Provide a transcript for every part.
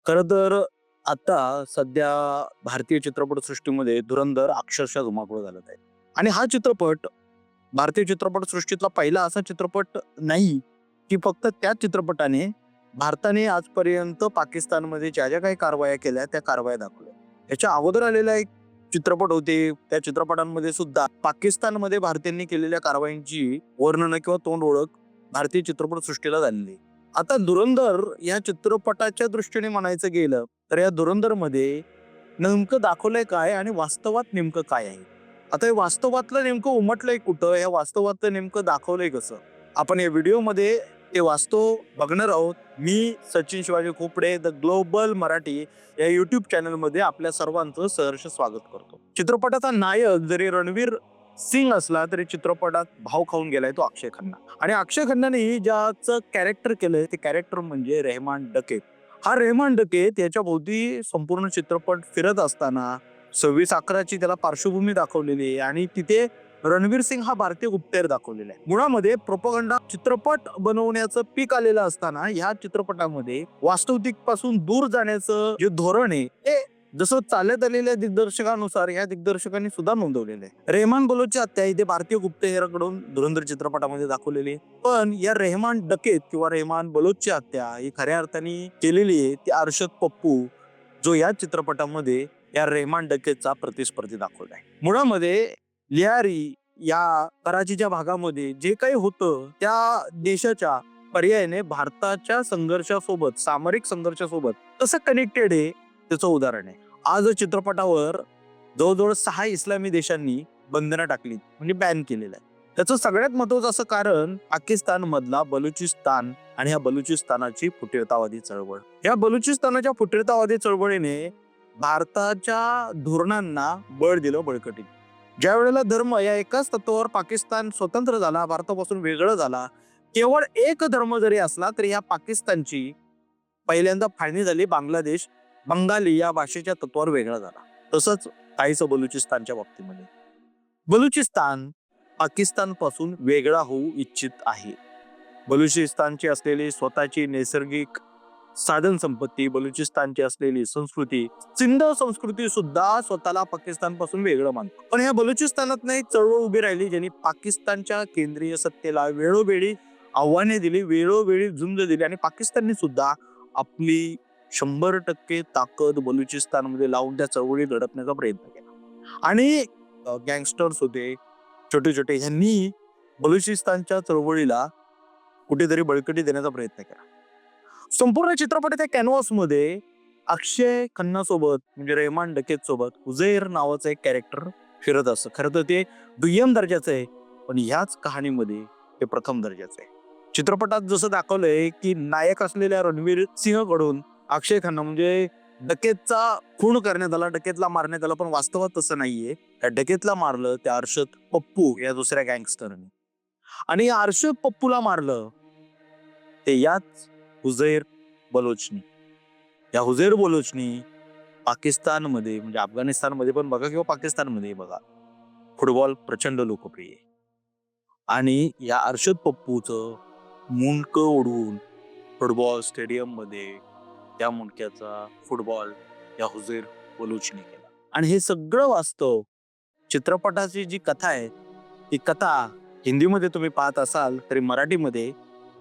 खरं तर आता सध्या भारतीय चित्रपटसृष्टीमध्ये धुरंधर अक्षरशः धुमाकूळ घालत आहे. आणि हा चित्रपट भारतीय चित्रपटसृष्टीतला पहिला असा चित्रपट नाही, की फक्त त्या चित्रपटाने भारताने आजपर्यंत पाकिस्तानमध्ये ज्या काही कारवाया केल्या त्या कारवाया दाखवल्या. याच्या अगोदर आलेला एक चित्रपट होते, त्या चित्रपटांमध्ये सुद्धा पाकिस्तानमध्ये भारतीयांनी केलेल्या कारवायांची वर्णनं किंवा तोंड ओळख भारतीय चित्रपटसृष्टीला झालेली. आता धुरंधर या चित्रपटाच्या दृष्टीने म्हणायचं गेलं तर या धुरंधरमध्ये नेमकं दाखवलंय काय आणि वास्तवात नेमकं काय आहे. आता हे वास्तवातलं नेमकं उमटलंय कुठं, या वास्तवातलं नेमकं दाखवलंय कसं, आपण या व्हिडिओमध्ये ते वास्तव बघणार आहोत. मी सचिन शिवाजी खोपडे द ग्लोबल मराठी या युट्यूब चॅनलमध्ये आपल्या सर्वांचं सहर्ष स्वागत करतो. चित्रपटाचा नायक जरी रणवीर सिंग असला तरी चित्रपटात भाव खाऊन गेलाय तो अक्षय खन्ना. आणि अक्षय खन्नाने ज्याचं कॅरेक्टर केलंय ते कॅरेक्टर म्हणजे रेहमान डकेत. हा रेहमान डकेत याच्या भोवती संपूर्ण चित्रपट फिरत असताना 26/11ची त्याला पार्श्वभूमी दाखवलेली आहे आणि तिथे रणवीर सिंग हा भारतीय गुप्तहेर दाखवलेला आहे. मुळामध्ये प्रोपगंडा चित्रपट बनवण्याचं पीक आलेलं असताना ह्या चित्रपटामध्ये वास्तविक पासून दूर जाण्याचं जे धोरण आहे ते जसं चालत आलेल्या दिग्दर्शकानुसार या दिग्दर्शकांनी सुद्धा नोंदवलेलं आहे. रेहमान बलोचची हत्या इथे भारतीय गुप्तहेराकडून धुरंधर चित्रपटामध्ये दाखवलेली आहे. पण या रेहमान डकेत किंवा रेहमान बलोचची हत्या ही खऱ्या अर्थाने केलेली आहे ती अरशद पप्पू, जो या चित्रपटामध्ये या रेहमान डकेतचा प्रतिस्पर्धी दाखवलाय. मुळामध्ये लियारी या कराचीच्या भागामध्ये जे काही होतं त्या देशाच्या पर्यायाने भारताच्या संघर्षासोबत, सामरिक संघर्षासोबत कसं कनेक्टेड आहे त्याचं उदाहरण आहे. आज चित्रपटावर जवळजवळ 6 इस्लामी देशांनी बंधनं टाकली म्हणजे बॅन केलेलं आहे. त्याचं सगळ्यात महत्वाचं असं कारण पाकिस्तान मधला बलुचिस्तान आणि ह्या बलुचिस्तानाची फुटीरतावादी चळवळ. या बलुचिस्तानाच्या फुटीरतावादी चळवळीने भारताच्या धोरणांना बळ दिलं बळकटी. ज्या वेळेला धर्म या एकाच तत्वावर पाकिस्तान स्वतंत्र झाला, भारतापासून वेगळं झाला, केवळ एक धर्म जरी असला तरी या पाकिस्तानची पहिल्यांदा फाळणी झाली. बांगलादेश बंगाली या भाषेच्या तत्वावर वेगळा झाला. तसंच काहीसं बलुचिस्तानच्या बाबतीमध्ये बलुचिस्तान पाकिस्तान पासून वेगळा होऊ इच्छित आहे. बलुचिस्तानची असलेली स्वतःची नैसर्गिक साधन संपत्ती, बलुचिस्तानची असलेली संस्कृती, सिंध संस्कृती सुद्धा स्वतःला पाकिस्तान पासून वेगळं मानतो. पण या बलुचिस्तानात नाही चळवळ उभी राहिली ज्यांनी पाकिस्तानच्या केंद्रीय सत्तेला वेळोवेळी आव्हाने दिली, वेळोवेळी झुंज दिली आणि पाकिस्तानने सुद्धा आपली 100% ताकद बलुचिस्तानमध्ये लावून त्या चळवळी लढवण्याचा प्रयत्न केला. आणि गँगस्टर्स होते छोटे छोटे, ह्यांनी बलुचिस्तानच्या चळवळीला कुठेतरी बळकटी देण्याचा प्रयत्न केला. संपूर्ण चित्रपटाच्या कॅनव्हासमध्ये अक्षय खन्ना सोबत म्हणजे रेहमान डकेत सोबत हुझैर नावाचं एक कॅरेक्टर फिरत असतं. खरं तर ते दुय्यम दर्जाचं आहे, पण ह्याच कहाणीमध्ये ते प्रथम दर्जाचं आहे. चित्रपटात जसं दाखवलंय की नायक असलेल्या रणवीर सिंह कडून अक्षय खन्ना म्हणजे डकेतचा खून करण्यात आला, डकेतला मारण्यात आला, पण वास्तवात तसं नाहीये. त्या डकेतला मारलं त्या अर्शद पप्पू या दुसऱ्या गँगस्टरने. आणि या अर्शद पप्पूला मारलं ते याच हुझैर बलोचनी. या हुझैर बलोचनी पाकिस्तानमध्ये म्हणजे अफगाणिस्तानमध्ये पण बघा किंवा पाकिस्तानमध्ये बघा फुटबॉल प्रचंड लोकप्रिय आहे. आणि या अर्शद पप्पूचं मुंडकं ओढून फुटबॉल स्टेडियम मध्ये त्या मुंडक्याचा फुटबॉल या हुझैर बलोचनी केला. आणि हे सगळं वास्तव चित्रपटाची जी कथा आहे ती कथा हिंदीमध्ये तुम्ही पाहत असाल तरी मराठीमध्ये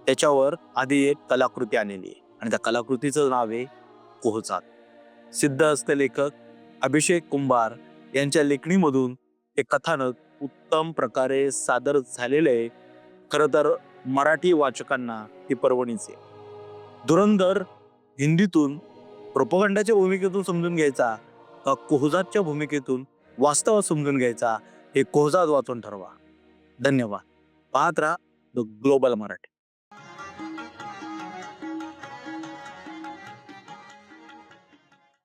त्याच्यावर आधी एक कलाकृती आलेली आहे आणि त्या कलाकृतीचं नाव आहे कोहचात. सिद्धहस्त लेखक अभिषेक कुंभार यांच्या लेखणीमधून हे कथानक उत्तम प्रकारे सादर झालेलं आहे. खरं तर मराठी वाचकांना ही पर्वणीच आहे. धुरंधर हिंदीतून प्रोपगंडाच्या भूमिकेतून समजून घ्यायचा का कोहजातच्या भूमिकेतून वास्तव समजून घ्यायचा, हे कोहजात वाचून ठरवा. धन्यवाद. पाहत राहा द ग्लोबल मराठी.